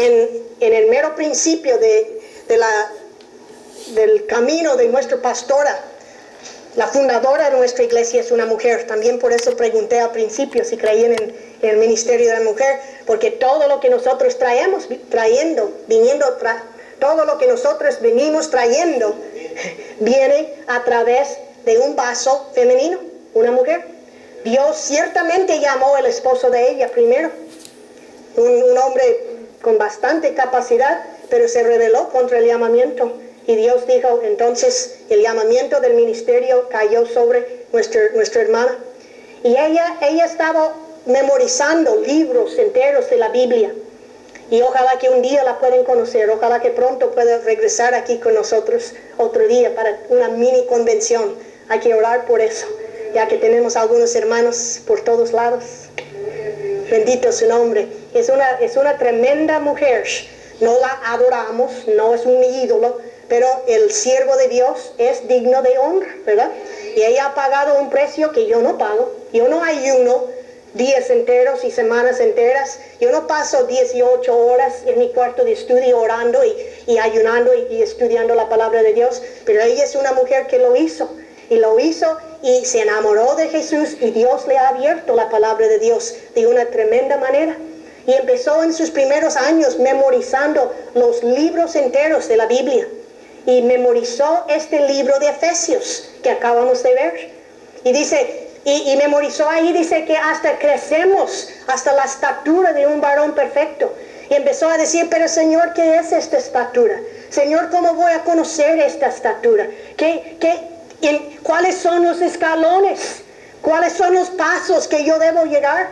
en el mero principio del camino de nuestra pastora, la fundadora de nuestra iglesia es una mujer. También por eso pregunté al principio si creían en el ministerio de la mujer, porque todo lo que nosotros todo lo que nosotros venimos trayendo viene a través de un vaso femenino, una mujer. Dios ciertamente llamó al esposo de ella primero, un hombre con bastante capacidad, pero se rebeló contra el llamamiento. Y Dios dijo, entonces el llamamiento del ministerio cayó sobre nuestra hermana. Y ella estaba memorizando libros enteros de la Biblia. Y ojalá que un día la puedan conocer, ojalá que pronto pueda regresar aquí con nosotros otro día para una mini convención. Hay que orar por eso, ya que tenemos algunos hermanos por todos lados. Bendito su nombre. Es una tremenda mujer. No la adoramos, no es un ídolo, pero el siervo de Dios es digno de honra, ¿verdad? Y ella ha pagado un precio que yo no pago. Yo no ayuno días enteros y semanas enteras. Yo no paso 18 horas en mi cuarto de estudio orando y ayunando y estudiando la palabra de Dios. Pero ella es una mujer que lo hizo. Y lo hizo y se enamoró de Jesús y Dios le ha abierto la palabra de Dios de una tremenda manera. Y empezó en sus primeros años memorizando los libros enteros de la Biblia. Y memorizó este libro de Efesios que acabamos de ver. Y dice, y memorizó ahí, dice que hasta crecemos hasta la estatura de un varón perfecto. Y empezó a decir, pero Señor, ¿qué es esta estatura? Señor, ¿cómo voy a conocer esta estatura? ¿Cuáles son los escalones? ¿Cuáles son los pasos que yo debo llevar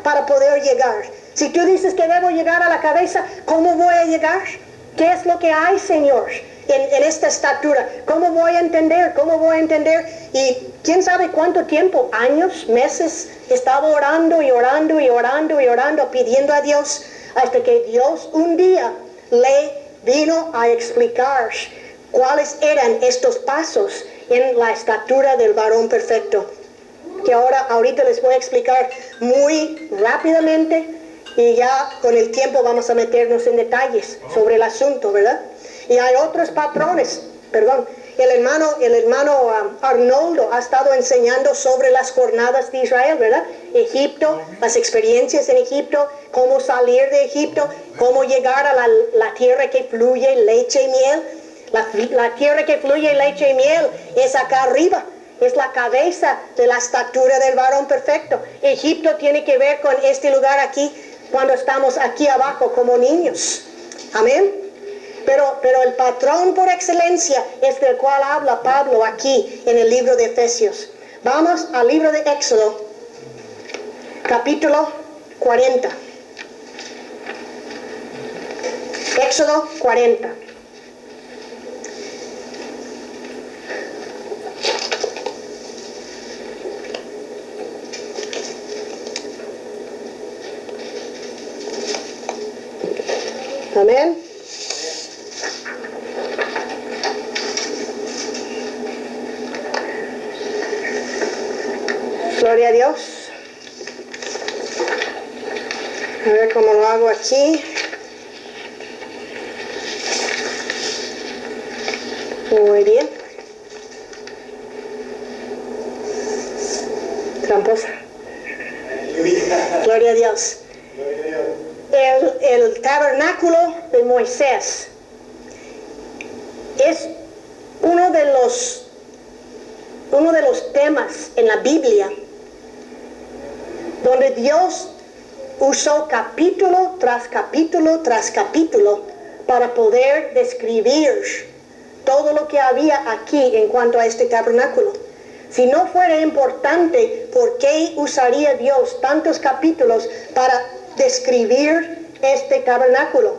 para poder llegar? Si tú dices que debo llegar a la cabeza, ¿cómo voy a llegar? ¿Qué es lo que hay, Señor, en esta estatura? ¿Cómo voy a entender? ¿Cómo voy a entender? Y quién sabe cuánto tiempo, años, meses, estaba orando y orando y orando y orando, pidiendo a Dios, hasta que Dios un día le vino a explicar cuáles eran estos pasos en la estatura del varón perfecto. Que ahorita les voy a explicar muy rápidamente y ya con el tiempo vamos a meternos en detalles sobre el asunto, ¿verdad? Y hay otros patrones, el hermano Arnoldo ha estado enseñando sobre las jornadas de Israel, ¿verdad? Egipto, las experiencias en Egipto, cómo salir de Egipto, cómo llegar a la tierra que fluye leche y miel. La tierra que fluye leche y miel es acá arriba, es la cabeza de la estatura del varón perfecto. Egipto tiene que ver con este lugar aquí, cuando estamos aquí abajo como niños. Amén. Pero el patrón por excelencia es del cual habla Pablo aquí en el libro de Efesios. Vamos al libro de Éxodo, capítulo 40. Éxodo 40. Amén. Gloria a Dios. A ver cómo lo hago aquí. Muy bien. Tramposa. Gloria a Dios. El tabernáculo de Moisés es uno de los temas en la Biblia donde Dios usó capítulo tras capítulo tras capítulo para poder describir todo lo que había aquí en cuanto a este tabernáculo. Si no fuera importante, ¿por qué usaría Dios tantos capítulos para describir este tabernáculo?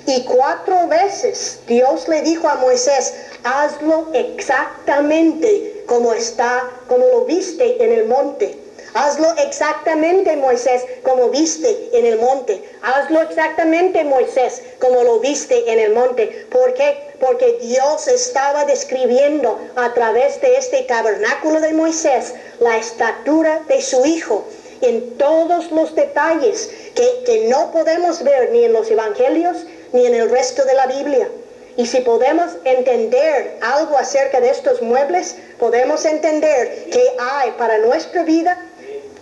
Y 4 veces Dios le dijo a Moisés, hazlo exactamente como lo viste en el monte. Hazlo exactamente, Moisés, como viste en el monte. Hazlo exactamente, Moisés, como lo viste en el monte. ¿Por qué? Porque Dios estaba describiendo a través de este tabernáculo de Moisés la estatura de su hijo. en todos los detalles que no podemos ver ni en los evangelios ni en el resto de la Biblia. Y si podemos entender algo acerca de estos muebles, podemos entender qué hay para nuestra vida,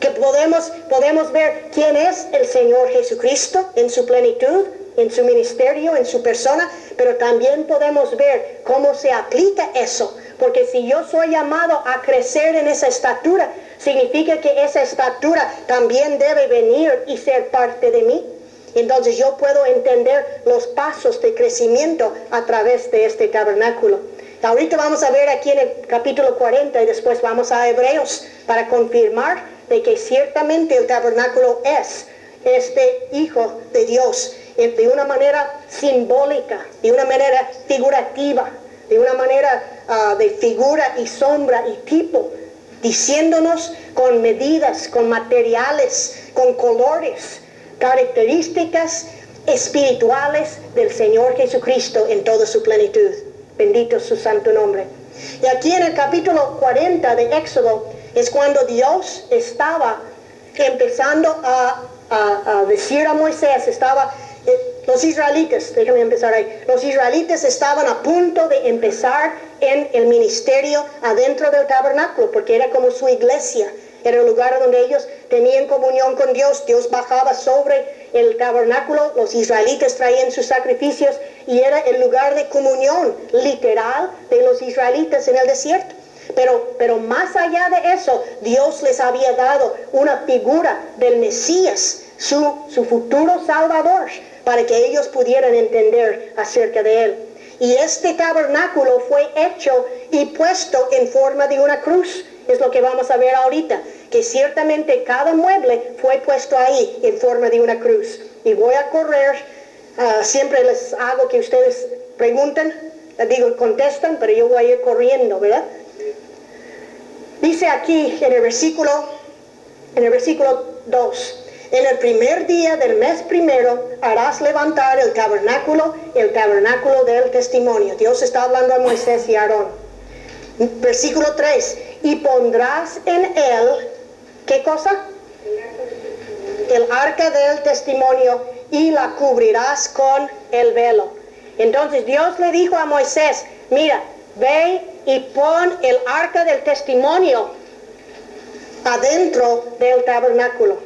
que podemos ver quién es el Señor Jesucristo en su plenitud, en su ministerio, en su persona, pero también podemos ver cómo se aplica eso. Porque si yo soy llamado a crecer en esa estatura, significa que esa estatura también debe venir y ser parte de mí. Entonces yo puedo entender los pasos de crecimiento a través de este tabernáculo. Ahorita vamos a ver aquí en el capítulo 40 y después vamos a Hebreos para confirmar de que ciertamente el tabernáculo es este Hijo de Dios de una manera simbólica, de una manera figurativa, de una manera de figura y sombra y tipo, diciéndonos con medidas, con materiales, con colores, características espirituales del Señor Jesucristo en toda su plenitud. Bendito su santo nombre. Y aquí en el capítulo 40 de Éxodo es cuando Dios estaba empezando a decir a Moisés, los israelitas, déjame empezar ahí, los israelitas estaban a punto de empezar en el ministerio adentro del tabernáculo, porque era como su iglesia. Era el lugar donde ellos tenían comunión con Dios. Dios bajaba sobre el tabernáculo, los israelitas traían sus sacrificios y era el lugar de comunión literal de los israelitas en el desierto. Pero más allá de eso, Dios les había dado una figura del Mesías, su futuro Salvador, para que ellos pudieran entender acerca de él. Y este tabernáculo fue hecho y puesto en forma de una cruz. Es lo que vamos a ver ahorita, que ciertamente cada mueble fue puesto ahí en forma de una cruz. Y voy a correr, siempre les hago que ustedes pregunten, contestan, pero yo voy a ir corriendo, ¿verdad? Dice aquí en el versículo 2, en el primer día del mes primero harás levantar el tabernáculo del testimonio. Dios está hablando a Moisés y a Aarón. Versículo 3, y pondrás en él, ¿qué cosa? El arca del testimonio, y la cubrirás con el velo. Entonces Dios le dijo a Moisés, mira, ve y pon el arca del testimonio adentro del tabernáculo.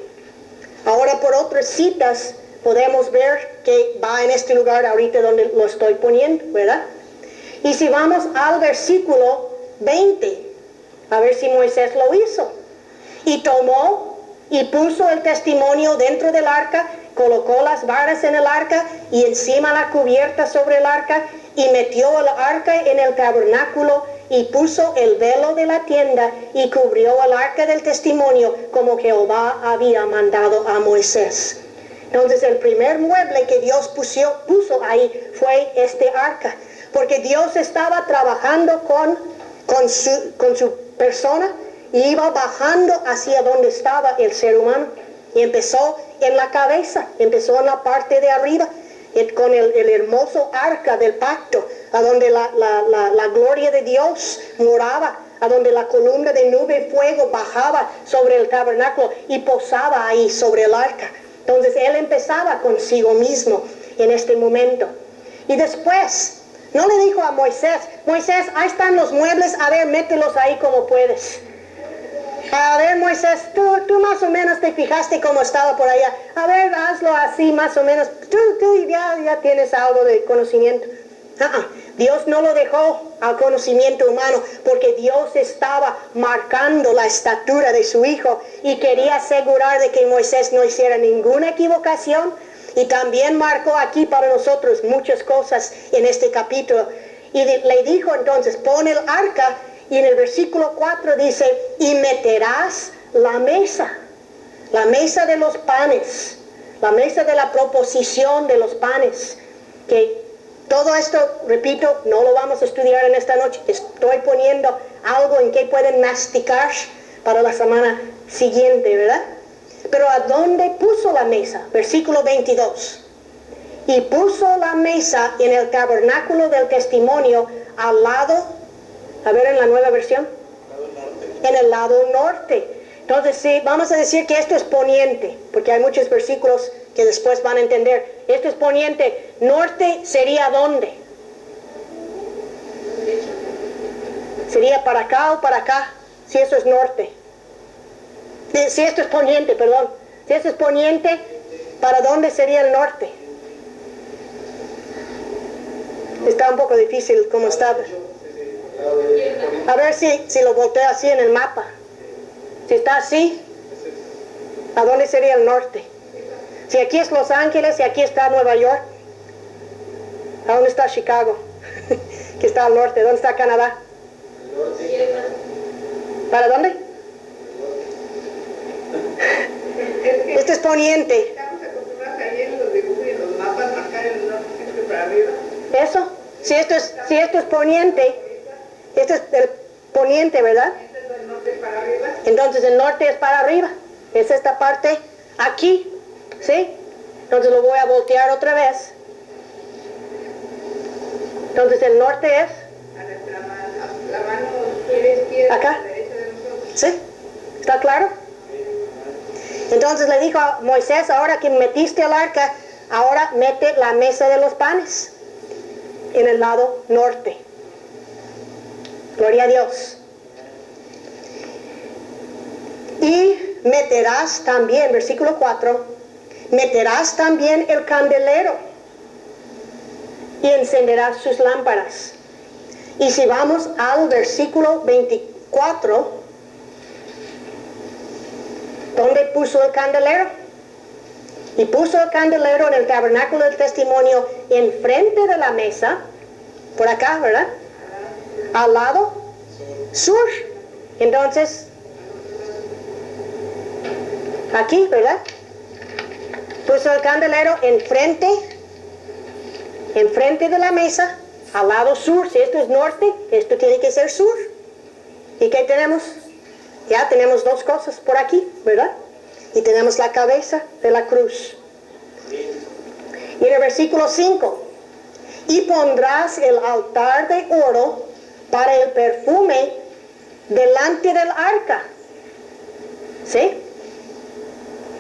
Ahora por otras citas podemos ver que va en este lugar ahorita donde lo estoy poniendo, ¿verdad? Y si vamos al versículo 20, a ver si Moisés lo hizo. Y tomó y puso el testimonio dentro del arca, colocó las varas en el arca y encima la cubierta sobre el arca, y metió el arca en el tabernáculo y puso el velo de la tienda y cubrió el arca del testimonio como Jehová había mandado a Moisés. Entonces el primer mueble que Dios puso ahí fue este arca, porque Dios estaba trabajando con su persona y iba bajando hacia donde estaba el ser humano. Y empezó en la cabeza, empezó en la parte de arriba, con el hermoso arca del pacto, a donde la gloria de Dios moraba, a donde la columna de nube y fuego bajaba sobre el tabernáculo y posaba ahí sobre el arca. Entonces él empezaba consigo mismo en este momento. Y después, no le dijo a Moisés, ahí están los muebles, a ver, mételos ahí como puedes. A ver, Moisés, tú más o menos te fijaste cómo estaba por allá. A ver, hazlo así más o menos. Tú ya tienes algo de conocimiento. Dios no lo dejó al conocimiento humano, porque Dios estaba marcando la estatura de su Hijo y quería asegurar de que Moisés no hiciera ninguna equivocación. Y también marcó aquí para nosotros muchas cosas en este capítulo. Y le dijo entonces, pon el arca. Y en el versículo 4 dice, y meterás la mesa de los panes, la mesa de la proposición de los panes. Que todo esto, repito, no lo vamos a estudiar en esta noche. Estoy poniendo algo en que pueden masticar para la semana siguiente, ¿verdad? Pero ¿a dónde puso la mesa? Versículo 22. Y puso la mesa en el tabernáculo del testimonio al lado, a ver en la nueva versión, en el lado norte. Entonces, sí, vamos a decir que esto es poniente, porque hay muchos versículos que después van a entender. Esto es poniente. Norte sería ¿dónde? ¿Sería para acá o para acá? Si eso es norte. Si esto es poniente, perdón. Si esto es poniente, ¿para dónde sería el norte? Está un poco difícil como está. A ver si lo volteo así en el mapa. Si está así, ¿a dónde sería el norte? Si aquí es Los Ángeles y aquí está Nueva York, ¿a dónde está Chicago? Que está al norte. ¿Dónde está Canadá? ¿Para dónde? Esto es poniente. Estamos acostumbrados ahí en los dibujos y en los mapas marcar el norte siempre para arriba. Eso, si esto es poniente, esto es el poniente, ¿verdad? Este es el norte para arriba. Entonces el norte es para arriba. Es esta parte aquí, ¿sí? Entonces lo voy a voltear otra vez. Entonces el norte es La mano izquierda, acá. la derecha de nosotros. ¿Sí? ¿Está claro? Entonces le dijo a Moisés, ahora que metiste el arca, ahora mete la mesa de los panes en el lado norte. Gloria a Dios. Y meterás también, versículo 4, meterás también el candelero y encenderás sus lámparas. Y si vamos al versículo 24, ¿dónde puso el candelero? Y puso el candelero en el tabernáculo del testimonio enfrente de la mesa, por acá, ¿verdad? Al lado sur. Entonces, aquí, ¿verdad? Puso el candelero enfrente de la mesa, al lado sur. Si esto es norte, esto tiene que ser sur. ¿Y qué tenemos? Ya tenemos dos cosas por aquí, ¿verdad? Y tenemos la cabeza de la cruz. Y en el versículo 5, y pondrás el altar de oro para el perfume delante del arca. ¿Sí?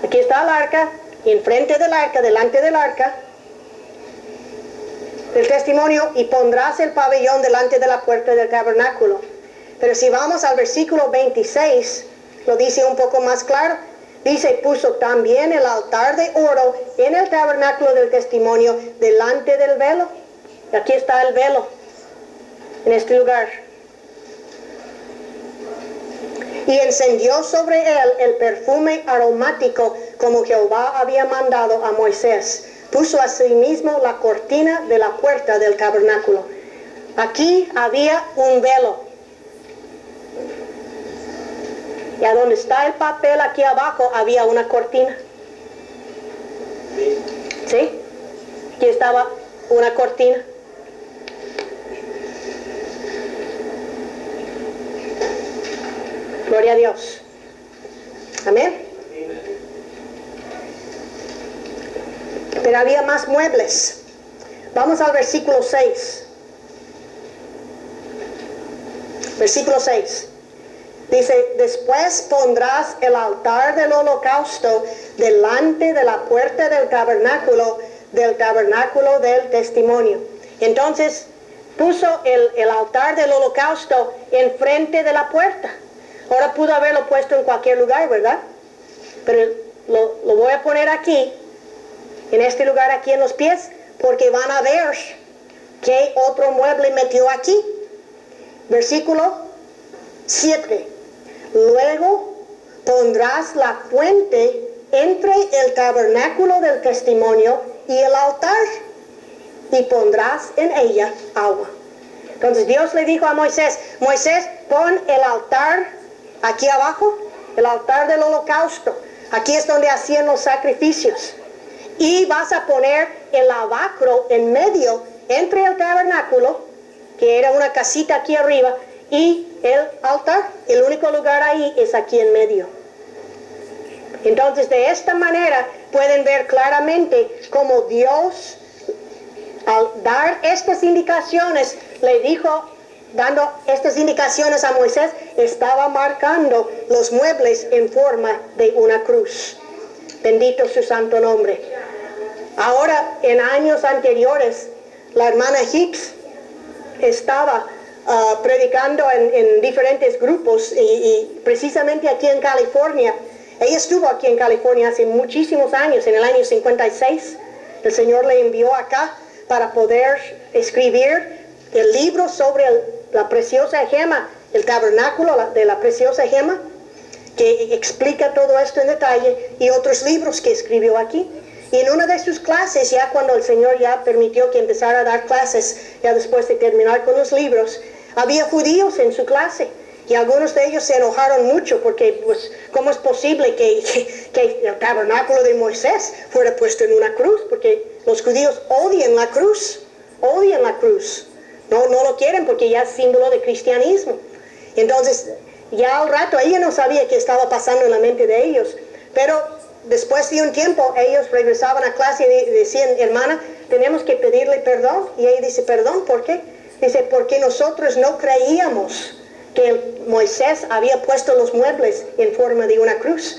Aquí está el arca, y enfrente del arca, delante del arca del testimonio, y pondrás el pabellón delante de la puerta del tabernáculo. Pero si vamos al versículo 26, lo dice un poco más claro. Dice, puso también el altar de oro en el tabernáculo del testimonio delante del velo. Y aquí está el velo, en este lugar. Y encendió sobre él el perfume aromático como Jehová había mandado a Moisés. Puso asimismo la cortina de la puerta del tabernáculo. Aquí había un velo. Y a donde está el papel aquí abajo había una cortina. ¿Sí? Aquí estaba una cortina. Gloria a Dios. Amén. Pero había más muebles. Vamos al versículo 6. Versículo 6. Dice, después pondrás el altar del holocausto delante de la puerta del tabernáculo del testimonio. Entonces puso el altar del holocausto enfrente de la puerta. Ahora pudo haberlo puesto en cualquier lugar, ¿verdad? Pero lo voy a poner aquí, en este lugar aquí en los pies, porque van a ver qué otro mueble metió aquí. Versículo 7. Luego pondrás la fuente entre el tabernáculo del testimonio y el altar, y pondrás en ella agua. Entonces Dios le dijo a Moisés, Moisés, pon el altar aquí abajo, el altar del holocausto. Aquí es donde hacían los sacrificios. Y vas a poner el lavacro en medio, entre el tabernáculo, que era una casita aquí arriba, y el altar. El único lugar ahí es aquí en medio. Entonces de esta manera pueden ver claramente cómo Dios, al dar estas indicaciones, le dijo dando estas indicaciones a Moisés, estaba marcando los muebles en forma de una cruz. Bendito su santo nombre. Ahora, en años anteriores, la hermana Hicks estaba predicando en diferentes grupos y precisamente aquí en California. Ella estuvo aquí en California hace muchísimos años, en el año 56. El Señor le envió acá para poder escribir el libro sobre la preciosa gema, el tabernáculo de la preciosa gema, que explica todo esto en detalle, y otros libros que escribió aquí. Y en una de sus clases, ya cuando el Señor ya permitió que empezara a dar clases, ya después de terminar con los libros, había judíos en su clase. Y algunos de ellos se enojaron mucho porque, pues, ¿cómo es posible que el tabernáculo de Moisés fuera puesto en una cruz? Porque los judíos odian la cruz, odian la cruz. No lo quieren porque ya es símbolo de cristianismo. Entonces, ya al rato, ella no sabía qué estaba pasando en la mente de ellos, pero después de un tiempo, ellos regresaban a clase y decían, hermana, tenemos que pedirle perdón. Y ella dice, ¿perdón? ¿Por qué? Dice, porque nosotros no creíamos que Moisés había puesto los muebles en forma de una cruz.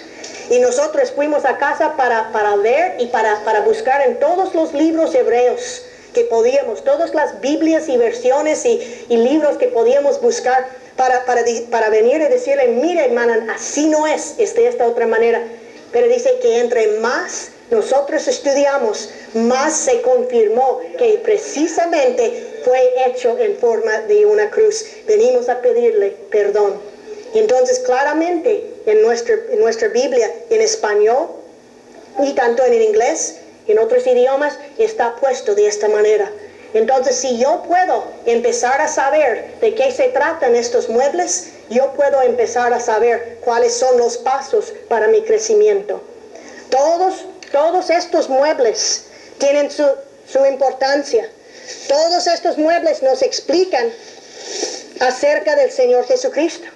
Y nosotros fuimos a casa para ver y para buscar en todos los libros hebreos que podíamos, todas las Biblias y versiones y libros que podíamos buscar para venir y decirle, mire hermana, así no es de esta otra manera. Pero dice que entre más nosotros estudiamos, más se confirmó que precisamente fue hecho en forma de una cruz. Venimos a pedirle perdón. Y entonces claramente en nuestra Biblia, en español y tanto en inglés, en otros idiomas, está puesto de esta manera. Entonces, si yo puedo empezar a saber de qué se tratan estos muebles, yo puedo empezar a saber cuáles son los pasos para mi crecimiento. Todos estos muebles tienen su importancia. Todos estos muebles nos explican acerca del Señor Jesucristo.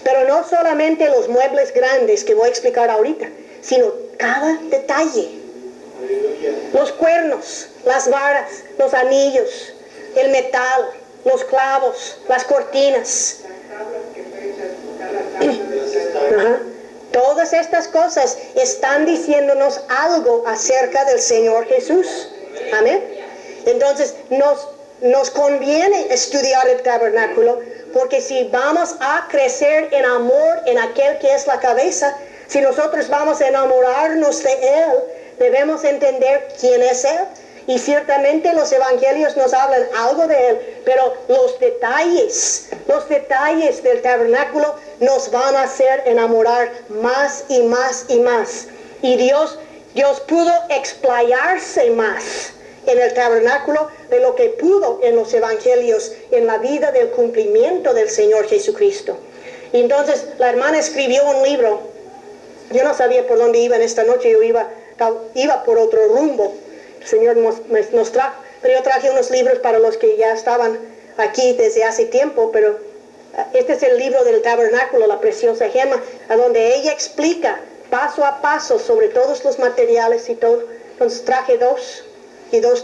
Pero no solamente los muebles grandes que voy a explicar ahorita, sino cada detalle. Los cuernos, las varas, los anillos, el metal, los clavos, las cortinas. Todas estas cosas están diciéndonos algo acerca del Señor Jesús. Amén. Entonces nos conviene estudiar el tabernáculo, porque si vamos a crecer en amor en aquel que es la cabeza, si nosotros vamos a enamorarnos de Él, debemos entender quién es Él. Y ciertamente los evangelios nos hablan algo de Él, pero los detalles del tabernáculo nos van a hacer enamorar más y más y más. Y Dios pudo explayarse más en el tabernáculo de lo que pudo en los evangelios, en la vida del cumplimiento del Señor Jesucristo. Y entonces la hermana escribió un libro. Yo no sabía por dónde iba en esta noche, yo iba por otro rumbo. El Señor nos trajo, pero yo traje unos libros para los que ya estaban aquí desde hace tiempo, pero este es el libro del tabernáculo, la preciosa gema, a donde ella explica paso a paso sobre todos los materiales y todo. Entonces traje dos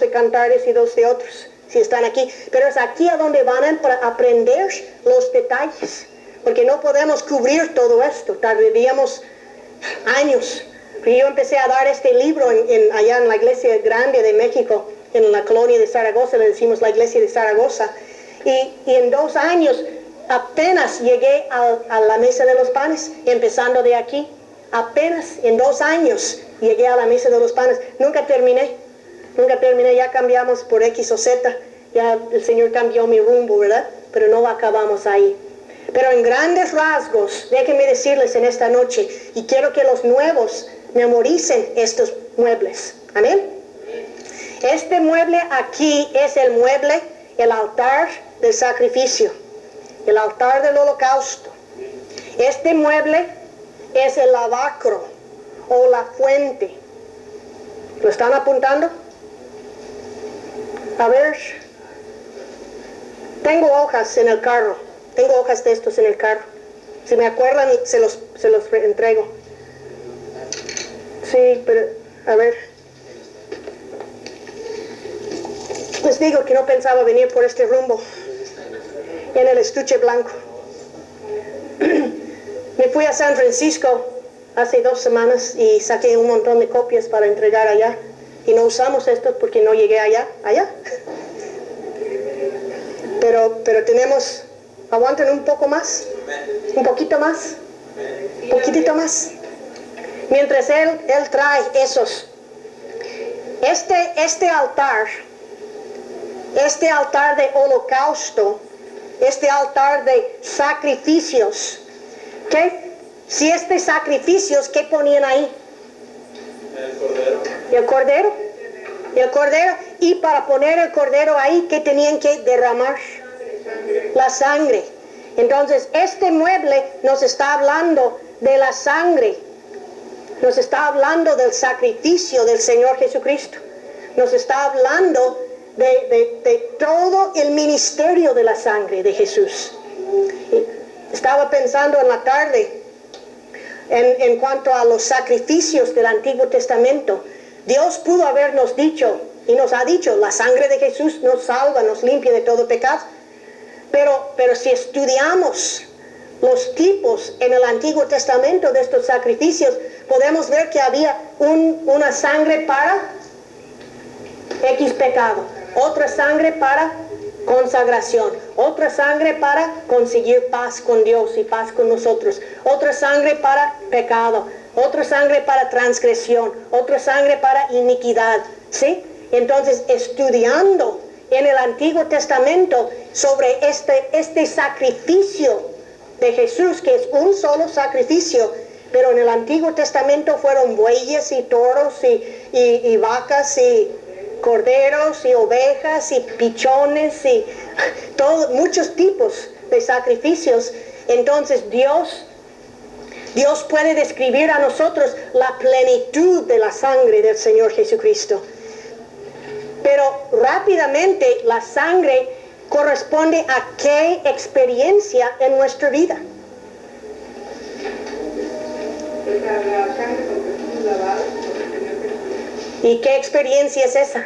de Cantares y dos de otros, si están aquí. Pero es aquí a donde van a aprender los detalles, porque no podemos cubrir todo esto, tardaríamos años. Yo empecé a dar este libro allá en la iglesia grande de México, en la colonia de Zaragoza, le decimos la iglesia de Zaragoza. Y en 2 años apenas llegué a la mesa de los panes, empezando de aquí. Apenas en 2 años llegué a la mesa de los panes. Nunca terminé, ya cambiamos por X o Z. Ya el Señor cambió mi rumbo, ¿verdad? Pero no acabamos ahí. Pero en grandes rasgos, déjenme decirles en esta noche, y quiero que los nuevos memoricen estos muebles. Amén. Este mueble aquí es el altar del sacrificio, el altar del holocausto. Este mueble es el lavacro o la fuente. ¿Lo están apuntando? A ver, tengo hojas en el carro. Tengo hojas de estos en el carro. Si me acuerdan, se los entrego. Sí, pero, a ver. Les digo que no pensaba venir por este rumbo. en el estuche blanco. Me fui a San Francisco hace 2 semanas y saqué un montón de copias para entregar allá. Y no usamos estos porque no llegué allá. Pero tenemos, aguanten un poco más, un poquito más, un poquitito más. Mientras él trae esos. Este altar de holocausto, este altar de sacrificios, ¿qué? Si sacrificios, ¿qué ponían ahí? El cordero. El cordero. Y para poner el cordero ahí, ¿qué tenían que derramar? La sangre. Entonces, este mueble nos está hablando de la sangre. Nos está hablando del sacrificio del Señor Jesucristo. Nos está hablando de todo el ministerio de la sangre de Jesús. Estaba pensando en la tarde en cuanto a los sacrificios del Antiguo Testamento. Dios pudo habernos dicho, y nos ha dicho, la sangre de Jesús nos salva, nos limpia de todo pecado. Pero si estudiamos los tipos en el Antiguo Testamento de estos sacrificios, podemos ver que había una sangre para X pecado, otra sangre para consagración, otra sangre para conseguir paz con Dios y paz con nosotros, otra sangre para pecado, otra sangre para transgresión, otra sangre para iniquidad, ¿sí? Entonces, estudiando en el Antiguo Testamento sobre este sacrificio de Jesús, que es un solo sacrificio, pero en el Antiguo Testamento fueron bueyes y toros y vacas y corderos y ovejas y pichones y muchos tipos de sacrificios. Entonces Dios puede describir a nosotros la plenitud de la sangre del Señor Jesucristo. Pero rápidamente la sangre corresponde a qué experiencia en nuestra vida. ¿Y qué experiencia es esa?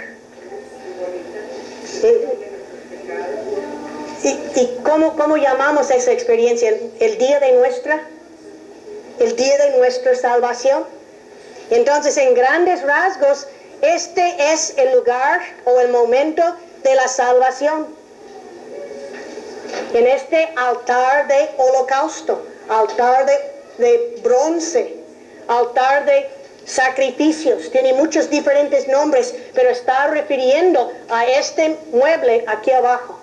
¿Y cómo llamamos esa experiencia? ¿El día de nuestra salvación? Entonces, en grandes rasgos, este es el lugar o el momento de la salvación. En este altar de holocausto, altar de bronce, altar de sacrificios, tiene muchos diferentes nombres, pero está refiriendo a este mueble aquí abajo.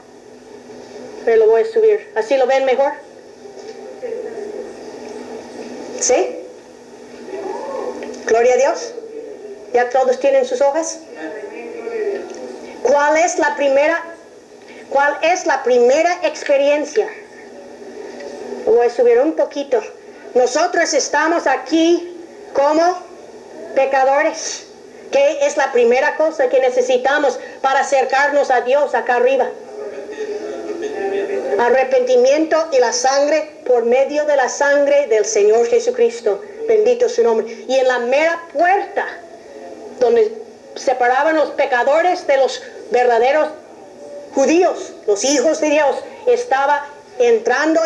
Pero lo voy a subir, ¿así lo ven mejor? ¿Sí? Gloria a Dios. ¿Ya todos tienen sus hojas? ¿Cuál es la primera experiencia? Lo voy a subir un poquito. Nosotros estamos aquí como pecadores. ¿Qué es la primera cosa que necesitamos para acercarnos a Dios acá arriba? Arrepentimiento y la sangre, por medio de la sangre del Señor Jesucristo. Bendito su nombre. Y en la mera puerta, donde separaban los pecadores de los verdaderos judíos, los hijos de Dios, estaba entrando,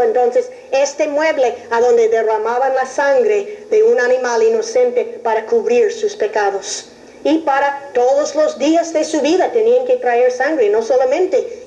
entonces este mueble a donde derramaban la sangre de un animal inocente para cubrir sus pecados. Y para todos los días de su vida tenían que traer sangre, no solamente